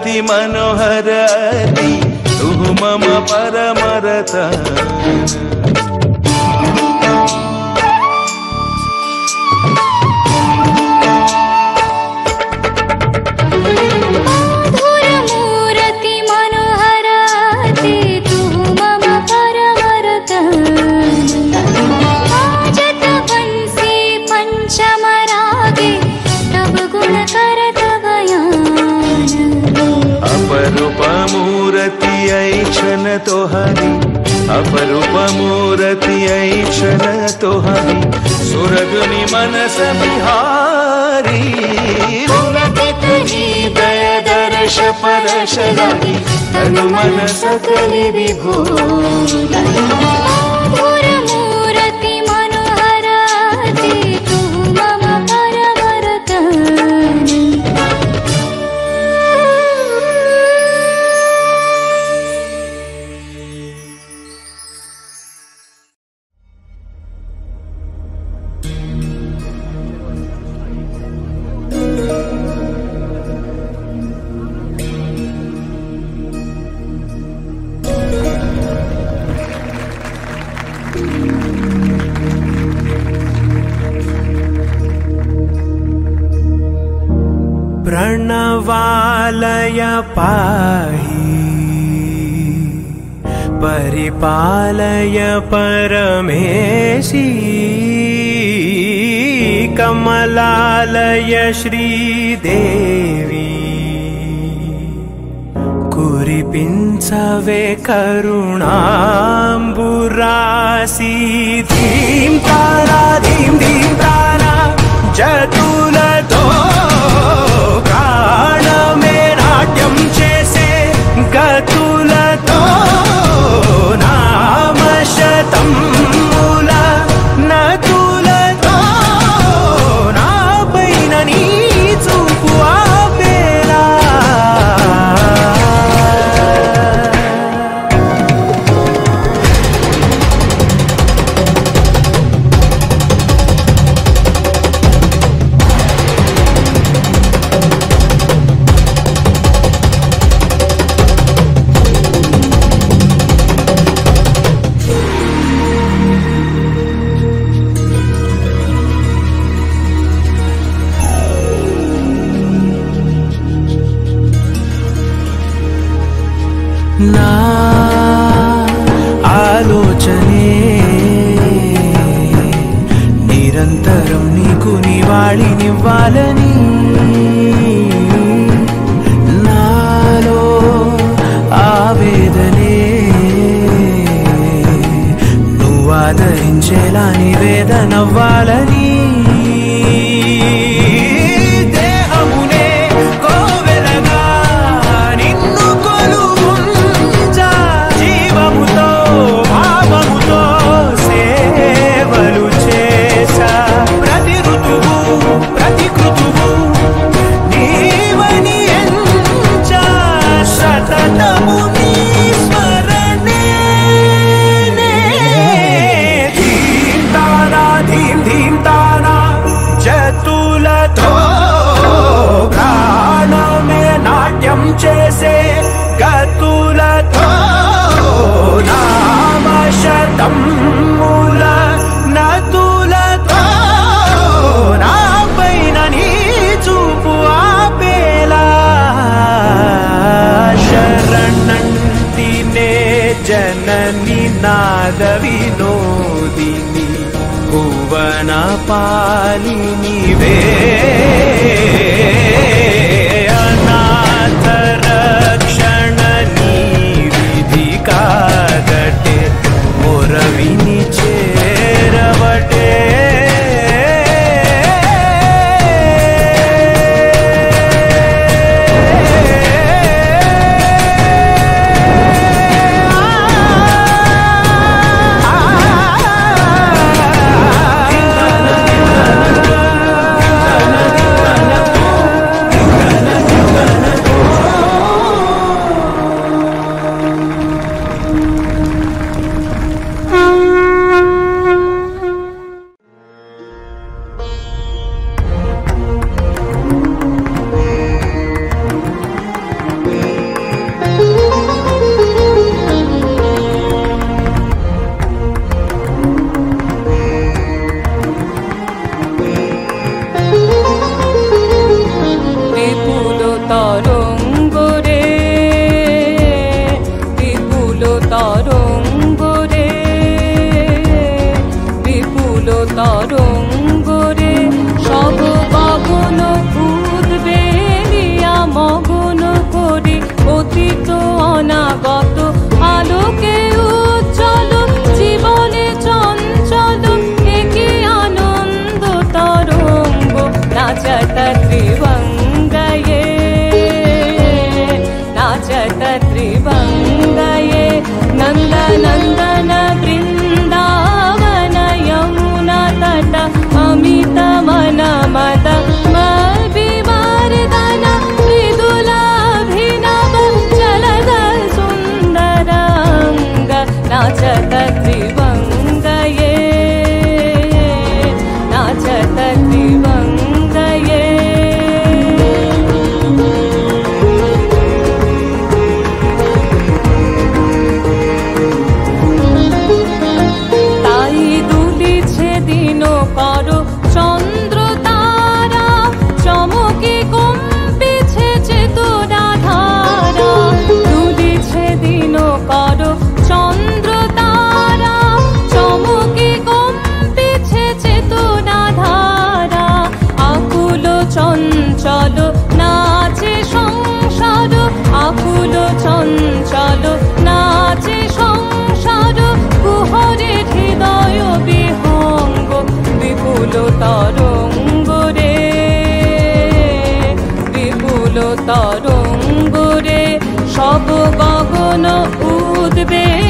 मूरति मनोहर अति तु मम परमरतन तोहरी अपरूप मूरति ऐक्षण तोहरी सुरगुनि मनस बिहारी हृदय दर्श परश लगी तनु मन सकल विभोर मूरति मनोहर अति तु मम परमरतन प्रणवालय पाहि परिपालय परमेशी कमलालय श्रीदेवी कुरिपिंचवे करुणांबुरासी धीं तारा जतुलतो प्राणमे नाट्यं चेसे गतुलतो नाम शतं मूल नतुलतो ना पैननी चूपु आपेला ना आलोचने निरंतरं नीकु निवाळिनिव्वाలని नालो आवेदने నువ్వాదరించేలా నివేదనవ్వాలని చేసే గతులతో నామ శతం మూల నతులతో నా పైన నీ చూపు ఆపేలా శరణంతినే జనని నాద వినోదిని భువన పాలినివే मोरविनी चेरवटे চঞ্চল নাচে সংসার আকুল চঞ্চল নাচে সংসার কুহরে হৃদয় বিহঙ্গ বিপুল তরঙ্গ রে বিপুল তরঙ্গ রে সব গগন উদ্বেগ